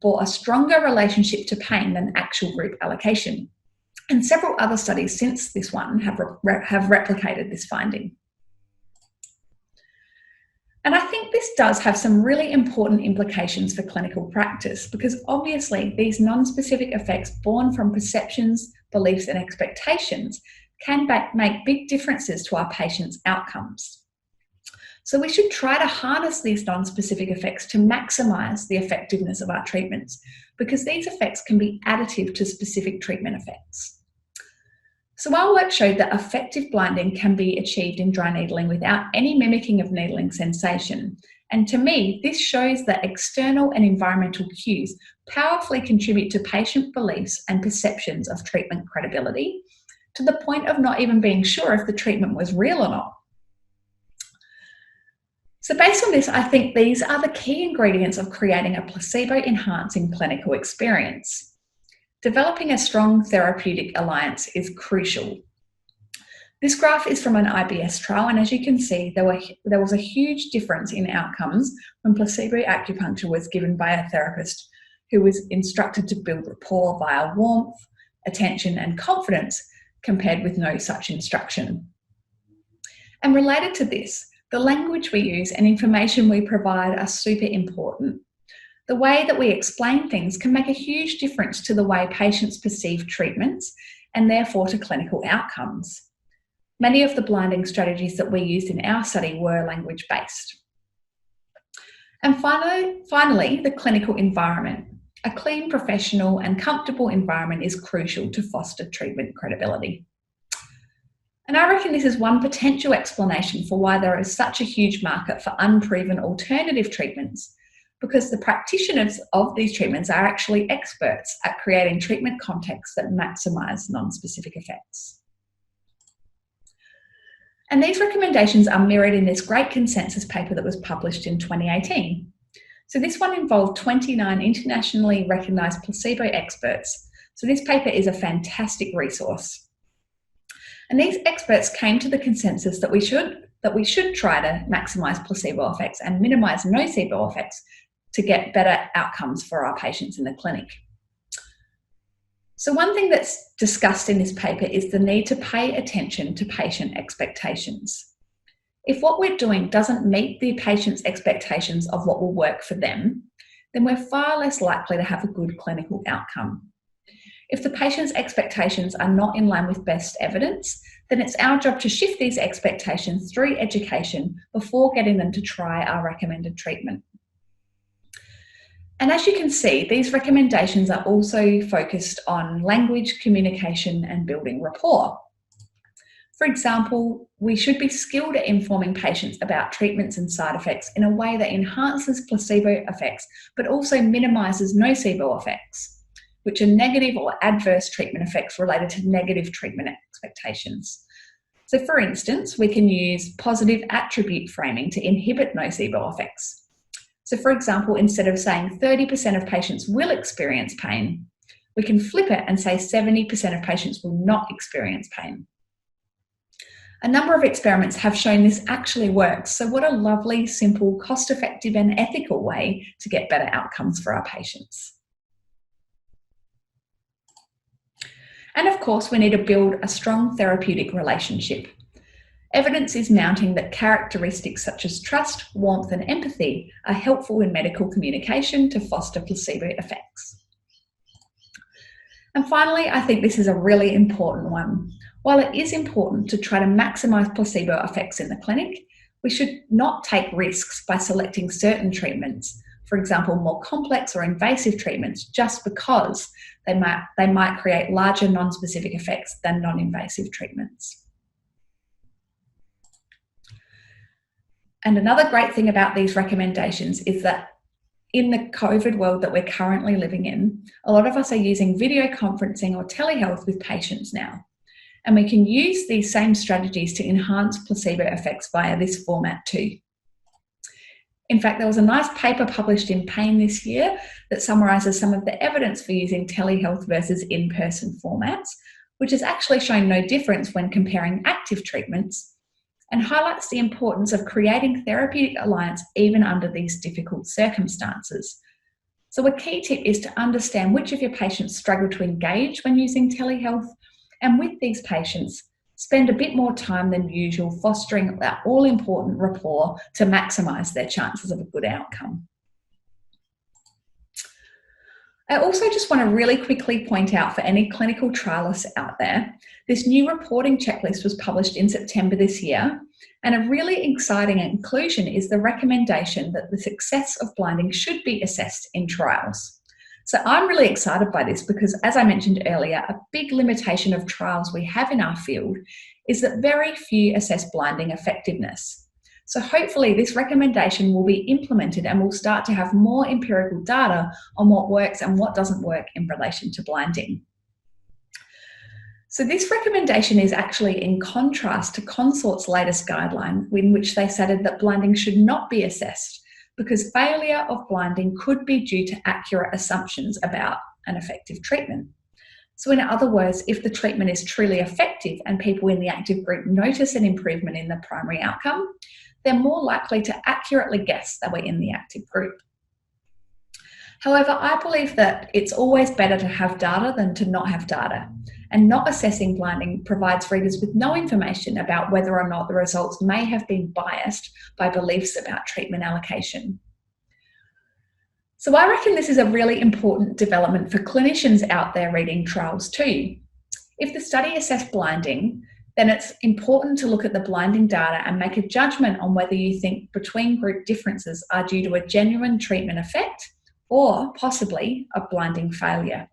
bore a stronger relationship to pain than actual group allocation. And several other studies since this one have replicated this finding. And I think this does have some really important implications for clinical practice, because obviously these non-specific effects born from perceptions, beliefs, and expectations can make big differences to our patients' outcomes. So we should try to harness these non-specific effects to maximise the effectiveness of our treatments, because these effects can be additive to specific treatment effects. So our work showed that effective blinding can be achieved in dry needling without any mimicking of needling sensation. And to me, this shows that external and environmental cues powerfully contribute to patient beliefs and perceptions of treatment credibility, to the point of not even being sure if the treatment was real or not. So based on this, I think these are the key ingredients of creating a placebo-enhancing clinical experience. Developing a strong therapeutic alliance is crucial. This graph is from an IBS trial, and as you can see, there was a huge difference in outcomes when placebo acupuncture was given by a therapist who was instructed to build rapport via warmth, attention, and confidence, compared with no such instruction. And related to this, the language we use and information we provide are super important. The way that we explain things can make a huge difference to the way patients perceive treatments and therefore to clinical outcomes. Many of the blinding strategies that we used in our study were language-based. And finally, the clinical environment. A clean, professional, and comfortable environment is crucial to foster treatment credibility. And I reckon this is one potential explanation for why there is such a huge market for unproven alternative treatments, because the practitioners of these treatments are actually experts at creating treatment contexts that maximise non-specific effects. And these recommendations are mirrored in this great consensus paper that was published in 2018. So this one involved 29 internationally recognised placebo experts. So this paper is a fantastic resource. And these experts came to the consensus that we should try to maximise placebo effects and minimise nocebo effects to get better outcomes for our patients in the clinic. So one thing that's discussed in this paper is the need to pay attention to patient expectations. If what we're doing doesn't meet the patient's expectations of what will work for them, then we're far less likely to have a good clinical outcome. If the patient's expectations are not in line with best evidence, then it's our job to shift these expectations through education before getting them to try our recommended treatment. And as you can see, these recommendations are also focused on language, communication, and building rapport. For example, we should be skilled at informing patients about treatments and side effects in a way that enhances placebo effects, but also minimises nocebo effects, which are negative or adverse treatment effects related to negative treatment expectations. So for instance, we can use positive attribute framing to inhibit nocebo effects. So for example, instead of saying 30% of patients will experience pain, we can flip it and say 70% of patients will not experience pain. A number of experiments have shown this actually works. So what a lovely, simple, cost-effective and ethical way to get better outcomes for our patients. And of course, we need to build a strong therapeutic relationship. Evidence is mounting that characteristics such as trust, warmth, and empathy are helpful in medical communication to foster placebo effects. And finally, I think this is a really important one. While it is important to try to maximise placebo effects in the clinic, we should not take risks by selecting certain treatments, for example, more complex or invasive treatments, just because they might create larger non-specific effects than non-invasive treatments. And another great thing about these recommendations is that in the COVID world that we're currently living in, a lot of us are using video conferencing or telehealth with patients now. And we can use these same strategies to enhance placebo effects via this format too. In fact, there was a nice paper published in Pain this year that summarises some of the evidence for using telehealth versus in-person formats, which has actually shown no difference when comparing active treatments, and highlights the importance of creating therapeutic alliance even under these difficult circumstances. So a key tip is to understand which of your patients struggle to engage when using telehealth, and with these patients, spend a bit more time than usual fostering that all-important rapport to maximise their chances of a good outcome. I also just want to really quickly point out for any clinical trialists out there, this new reporting checklist was published in September this year, and a really exciting inclusion is the recommendation that the success of blinding should be assessed in trials. So I'm really excited by this because, as I mentioned earlier, a big limitation of trials we have in our field is that very few assess blinding effectiveness. So hopefully this recommendation will be implemented and we'll start to have more empirical data on what works and what doesn't work in relation to blinding. So this recommendation is actually in contrast to Consort's latest guideline, in which they stated that blinding should not be assessed because failure of blinding could be due to accurate assumptions about an effective treatment. So in other words, if the treatment is truly effective and people in the active group notice an improvement in the primary outcome, they're more likely to accurately guess they were in the active group. However, I believe that it's always better to have data than to not have data, and not assessing blinding provides readers with no information about whether or not the results may have been biased by beliefs about treatment allocation. So I reckon this is a really important development for clinicians out there reading trials too. If the study assessed blinding, then it's important to look at the blinding data and make a judgment on whether you think between group differences are due to a genuine treatment effect or possibly a blinding failure.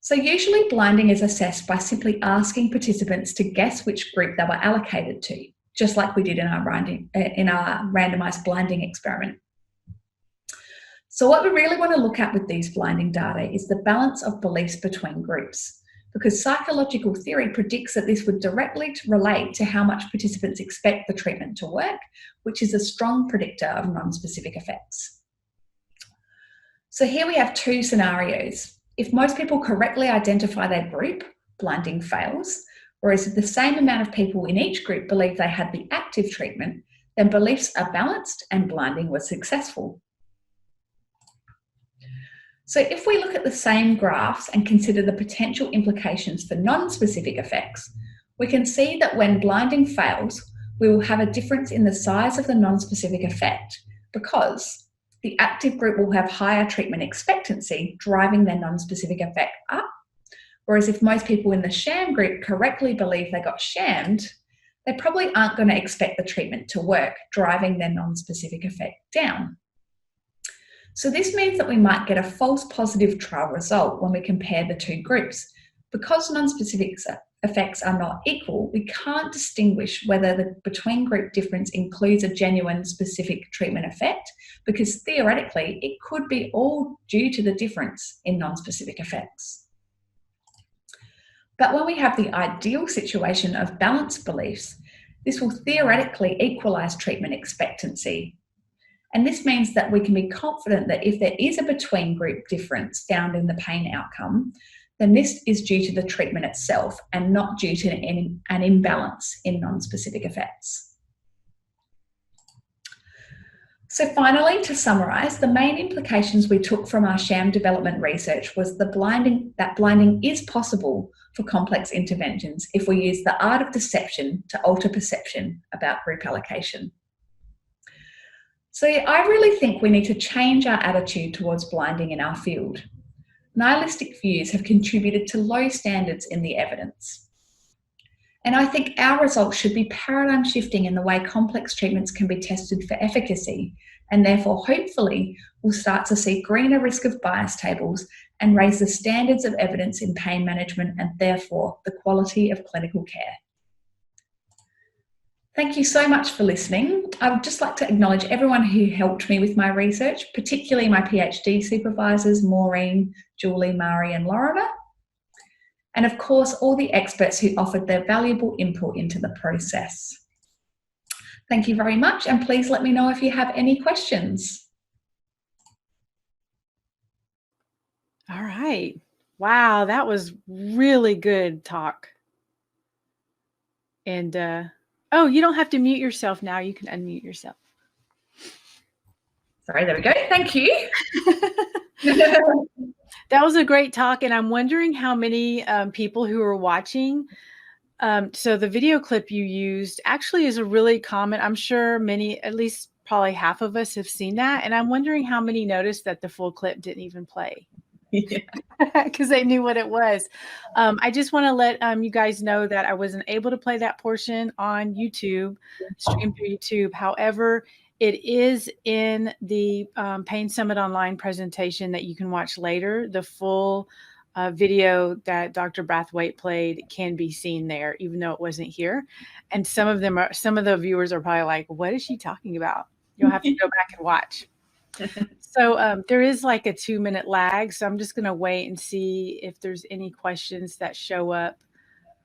So usually blinding is assessed by simply asking participants to guess which group they were allocated to, just like we did in our randomised blinding experiment. So what we really want to look at with these blinding data is the balance of beliefs between groups, because psychological theory predicts that this would directly relate to how much participants expect the treatment to work, which is a strong predictor of non-specific effects. So here we have two scenarios. If most people correctly identify their group, blinding fails, whereas if the same amount of people in each group believe they had the active treatment, then beliefs are balanced and blinding was successful. So if we look at the same graphs and consider the potential implications for non-specific effects, we can see that when blinding fails, we will have a difference in the size of the non-specific effect because the active group will have higher treatment expectancy, driving their non-specific effect up. Whereas if most people in the sham group correctly believe they got shammed, they probably aren't going to expect the treatment to work, driving their non-specific effect down. So this means that we might get a false positive trial result when we compare the two groups. Because non-specific effects are not equal, we can't distinguish whether the between group difference includes a genuine specific treatment effect, because theoretically it could be all due to the difference in non-specific effects. But when we have the ideal situation of balanced beliefs, this will theoretically equalise treatment expectancy. And this means that we can be confident that if there is a between group difference found in the pain outcome, then this is due to the treatment itself and not due to an imbalance in non-specific effects. So finally, to summarise, the main implications we took from our sham development research was that blinding is possible for complex interventions if we use the art of deception to alter perception about group allocation. So I really think we need to change our attitude towards blinding in our field. Nihilistic views have contributed to low standards in the evidence. And I think our results should be paradigm shifting in the way complex treatments can be tested for efficacy, and therefore hopefully we'll start to see greener risk of bias tables and raise the standards of evidence in pain management and therefore the quality of clinical care. Thank you so much for listening. I would just like to acknowledge everyone who helped me with my research, particularly my PhD supervisors, Maureen, Julie, Mari and Lorna. And of course, all the experts who offered their valuable input into the process. Thank you very much, and please let me know if you have any questions. All right. Wow, that was really good talk. And oh, you don't have to mute yourself now. You can unmute yourself. Sorry, there we go. Thank you. That was a great talk, and I'm wondering how many people who are watching. So the video clip you used actually is a really common. I'm sure many, at least probably half of us have seen that, and I'm wondering how many noticed that the full clip didn't even play. Yeah. Because they knew what it was. I just want to let you guys know that I wasn't able to play that portion on YouTube, stream through YouTube. However, it is in the Pain Summit Online presentation that you can watch later. The full video that Dr. Braithwaite played can be seen there, even though it wasn't here. And some of the viewers are probably like, what is she talking about? You'll have to go back and watch. So there is like a 2-minute lag. So I'm just going to wait and see if there's any questions that show up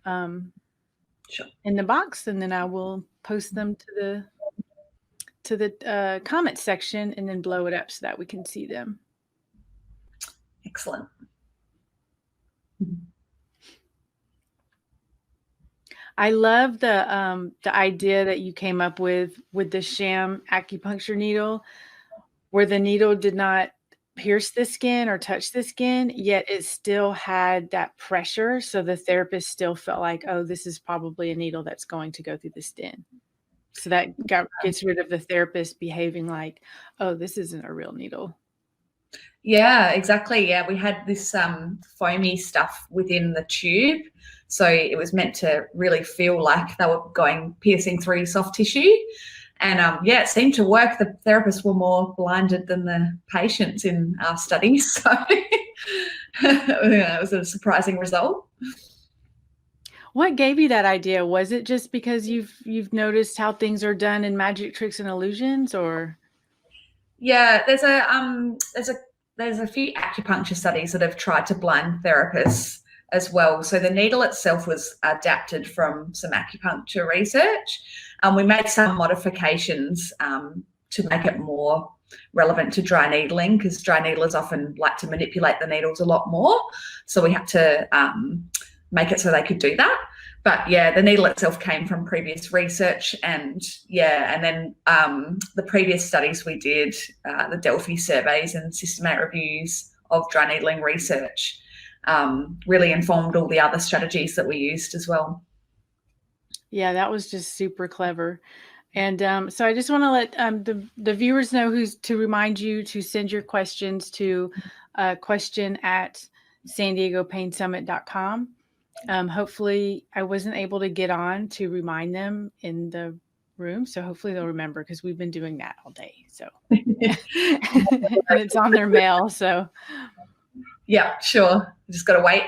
Sure. in the box, and then I will post them to the comment section and then blow it up so that we can see them. Excellent. I love the idea that you came up with the Sham acupuncture needle, where the needle did not pierce the skin or touch the skin, yet it still had that pressure. So the therapist still felt like, oh, this is probably a needle that's going to go through the skin. So that gets rid of the therapist behaving like, oh, this isn't a real needle. Yeah, exactly. Yeah, we had this foamy stuff within the tube. So it was meant to really feel like they were piercing through soft tissue. And yeah, it seemed to work. The therapists were more blinded than the patients in our studies. So yeah, it was a surprising result. What gave you that idea? Was it just because you've noticed how things are done in Magic Tricks and Illusions, or? Yeah, there's a few acupuncture studies that have tried to blind therapists as well. So the needle itself was adapted from some acupuncture research. We made some modifications to make it more relevant to dry needling, because dry needlers often like to manipulate the needles a lot more. So we had to make it so they could do that. But yeah, the needle itself came from previous research, and yeah, and then the previous studies we did, the Delphi surveys and systematic reviews of dry needling research, really informed all the other strategies that we used as well. Yeah, that was just super clever. And so I just want to let the viewers know to remind you to send your questions to question@SanDiegoPainSummit.com. Hopefully I wasn't able to get on to remind them in the room. So hopefully they'll remember, because we've been doing that all day. So and it's on their mail. So yeah, sure. Just got to wait.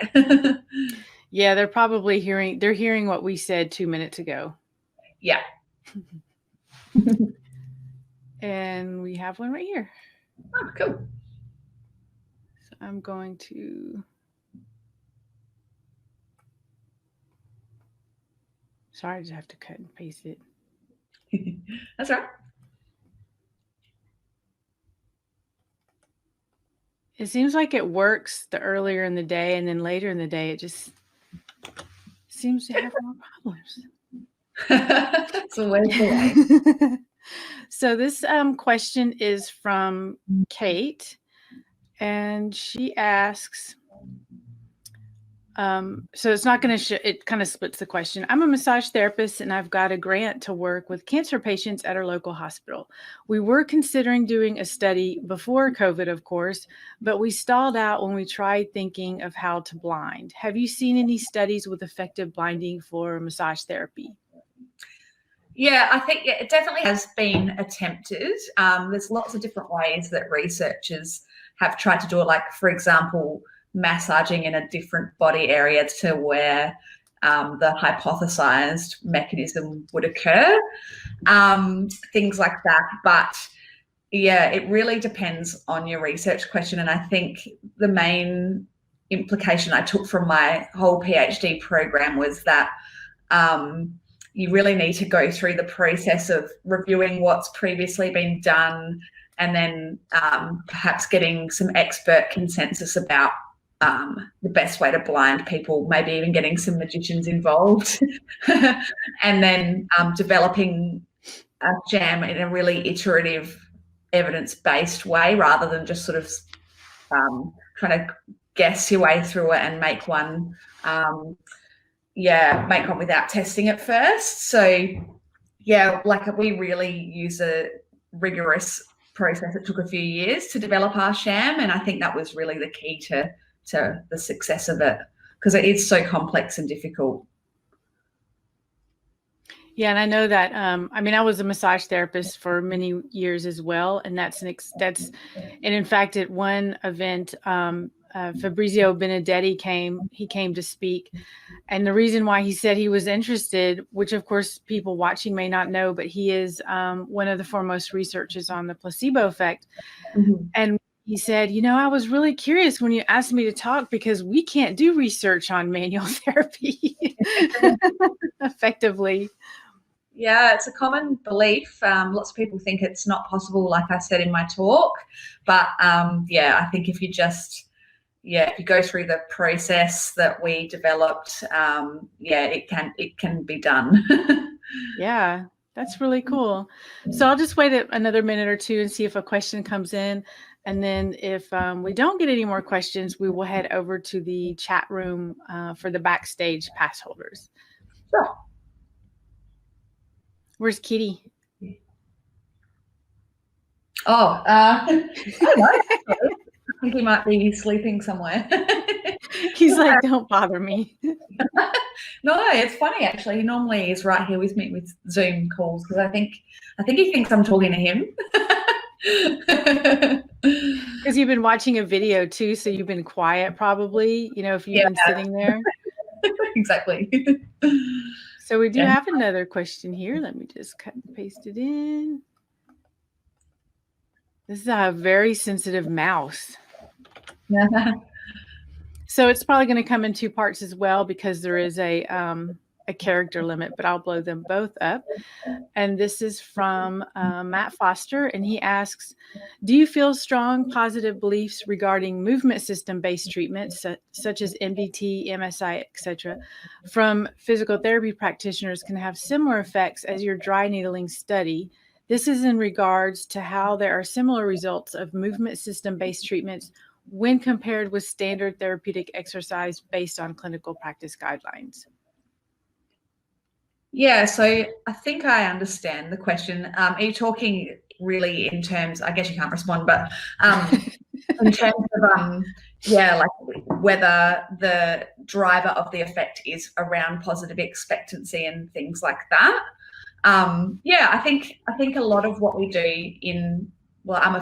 Yeah, they're probably hearing what we said 2 minutes ago. Yeah. And we have one right here. Oh, cool. So I'm going to. Sorry, I just have to cut and paste it. That's right. It seems like it works the earlier in the day, and then later in the day, it just seems to have more problems. It's always the way. So this question is from Kate, and she asks, so it's not going to it kind of splits the question. I'm a massage therapist, and I've got a grant to work with cancer patients at our local hospital. We were considering doing a study before COVID, of course, but we stalled out when we tried thinking of how to blind. Have you seen any studies with effective blinding for massage therapy? Yeah, I think it definitely has been attempted. There's lots of different ways that researchers have tried to do it, like, for example, massaging in a different body area to where the hypothesized mechanism would occur, things like that. But yeah, it really depends on your research question. And I think the main implication I took from my whole PhD program was that you really need to go through the process of reviewing what's previously been done, and then perhaps getting some expert consensus about the best way to blind people, maybe even getting some magicians involved, and then developing a Sham in a really iterative, evidence-based way, rather than just sort of trying to guess your way through it and make one without testing it first. So like we really use a rigorous process. It took a few years to develop our sham, and I think that was really the key to the success of it, because it is so complex and difficult. Yeah, and I know that. I mean, I was a massage therapist for many years as well, and and in fact, at one event, Fabrizio Benedetti came to speak, and the reason why he said he was interested, which of course people watching may not know, but he is one of the foremost researchers on the placebo effect, and he said, I was really curious when you asked me to talk, because we can't do research on manual therapy effectively. Yeah, it's a common belief. Lots of people think it's not possible, like I said in my talk. But I think if you go through the process that we developed, it can be done. Yeah, that's really cool. So I'll just wait another minute or two and see if a question comes in. And then if we don't get any more questions, we will head over to the chat room for the backstage pass holders. Sure. Where's Kitty? Oh, I don't know. I think he might be sleeping somewhere. He's like, don't bother me. No, it's funny actually. He normally is right here with me with Zoom calls, because I think he thinks I'm talking to him. Because you've been watching a video too, so you've been quiet probably, if you've been sitting there. Exactly. So we do have another question here. Let me just cut and paste it in. This is a very sensitive mouse. So it's probably going to come in two parts as well, because there is a character limit, but I'll blow them both up. And this is from Matt Foster, and he asks, do you feel strong positive beliefs regarding movement system-based treatments, such as MDT, MSI, etc., from physical therapy practitioners can have similar effects as your dry needling study? This is in regards to how there are similar results of movement system-based treatments when compared with standard therapeutic exercise based on clinical practice guidelines. Yeah, so I think I understand the question. Are you talking really in terms, I guess you can't respond, but in terms of, like whether the driver of the effect is around positive expectancy and things like that? I think a lot of what we do I'm a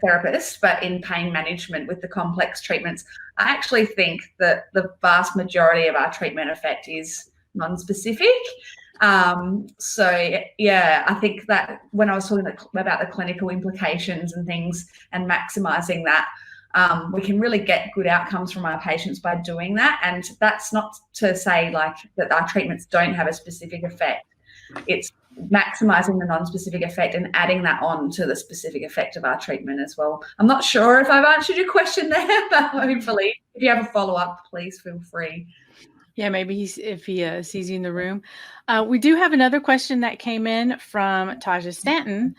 therapist, but in pain management with the complex treatments, I actually think that the vast majority of our treatment effect is non-specific. I think that when I was talking about the clinical implications and things and maximising that, we can really get good outcomes from our patients by doing that. And that's not to say like that our treatments don't have a specific effect. It's maximising the non-specific effect and adding that on to the specific effect of our treatment as well. I'm not sure if I've answered your question there, but hopefully if you have a follow-up, please feel free. Yeah, maybe if he sees you in the room. We do have another question that came in from Taja Stanton.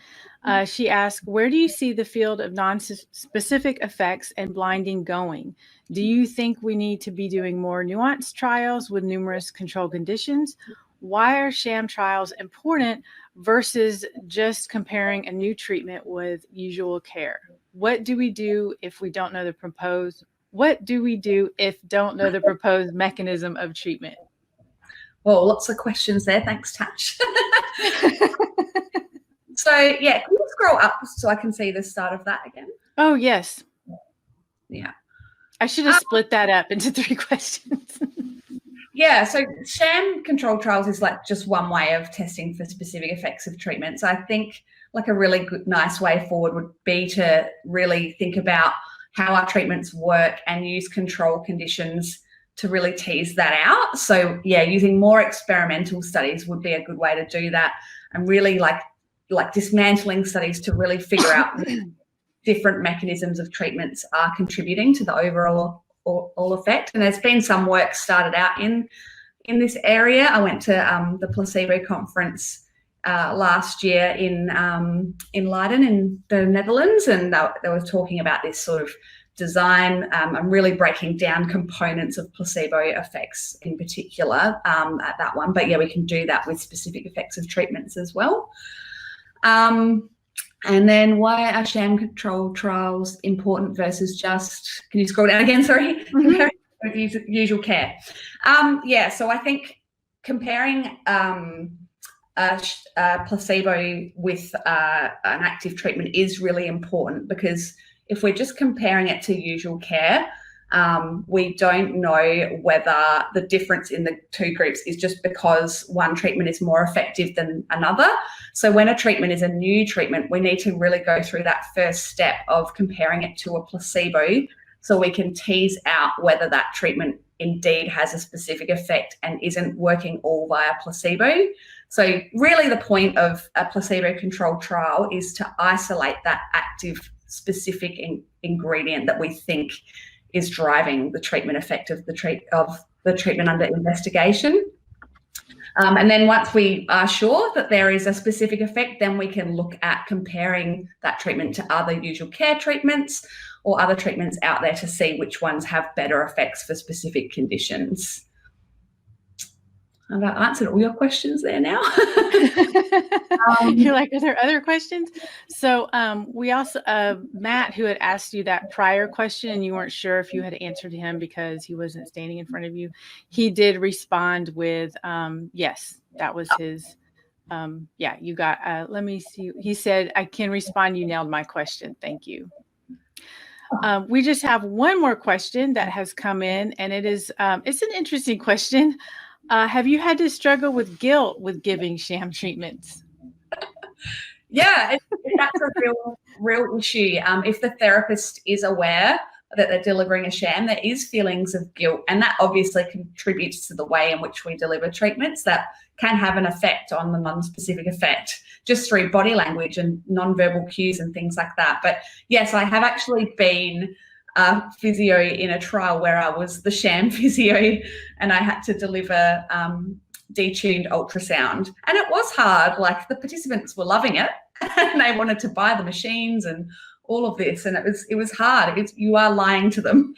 She asked, where do you see the field of non-specific effects and blinding going? Do you think we need to be doing more nuanced trials with numerous control conditions? Why are sham trials important versus just comparing a new treatment with usual care? What do we do if we don't know the proposed mechanism of treatment? Well, lots of questions there. Thanks, Tash. So, can you scroll up so I can see the start of that again? Oh, yes. Yeah. I should have split that up into 3 questions. Yeah, so sham control trials is like just one way of testing for specific effects of treatments. I think like a really good, nice way forward would be to really think about how our treatments work and use control conditions to really tease that out. So using more experimental studies would be a good way to do that, and really like dismantling studies to really figure out different mechanisms of treatments are contributing to the overall effect. And there's been some work started out in this area. I went to the Placebo conference last year in Leiden in the Netherlands, and they were talking about this sort of design. I'm really breaking down components of placebo effects in particular at that one. But yeah, we can do that with specific effects of treatments as well. And then why are sham control trials important versus just, can you scroll down again, sorry, comparing with usual care? Yeah, so I think comparing placebo with an active treatment is really important, because if we're just comparing it to usual care, we don't know whether the difference in the two groups is just because one treatment is more effective than another. So when a treatment is a new treatment, we need to really go through that first step of comparing it to a placebo, so we can tease out whether that treatment indeed has a specific effect and isn't working all via placebo. So really the point of a placebo-controlled trial is to isolate that active specific ingredient that we think is driving the treatment effect of the treatment under investigation. And then once we are sure that there is a specific effect, then we can look at comparing that treatment to other usual care treatments or other treatments out there to see which ones have better effects for specific conditions. Have I answered all your questions there now? You're like, are there other questions? So we also, Matt, who had asked you that prior question and you weren't sure if you had answered him because he wasn't standing in front of you, he did respond with, yes, that was his, yeah, you got, let me see. He said, I can respond, you nailed my question. Thank you. We just have one more question that has come in, and it is, it's an interesting question. Have you had to struggle with guilt with giving sham treatments? Yeah, that's a real issue. If the therapist is aware that they're delivering a sham, there is feelings of guilt, and that obviously contributes to the way in which we deliver treatments that can have an effect on the non-specific effect, just through body language and non-verbal cues and things like that. But yes, I have actually been physio in a trial where I was the sham physio and I had to deliver detuned ultrasound, and it was hard. Like, the participants were loving it and they wanted to buy the machines and all of this, and it was hard. You are lying to them.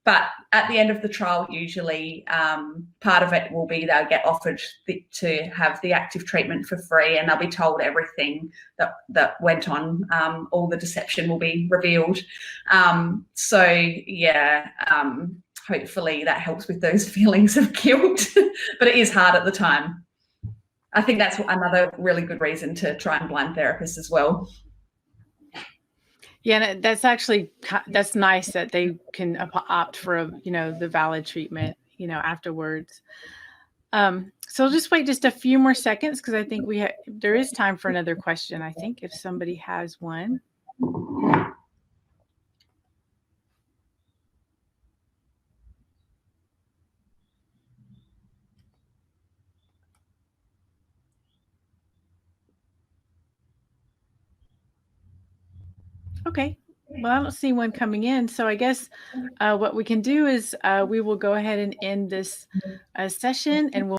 But at the end of the trial, usually part of it will be they'll get offered to have the active treatment for free, and they'll be told everything that went on. All the deception will be revealed. So yeah, hopefully that helps with those feelings of guilt. But it is hard at the time. I think that's another really good reason to try and blind therapists as well. Yeah, that's actually, that's nice that they can opt for the valid treatment, afterwards. So I'll just wait just a few more seconds, because I think there is time for another question, I think, if somebody has one. Okay. Well, I don't see one coming in. So I guess what we can do is we will go ahead and end this session, and we'll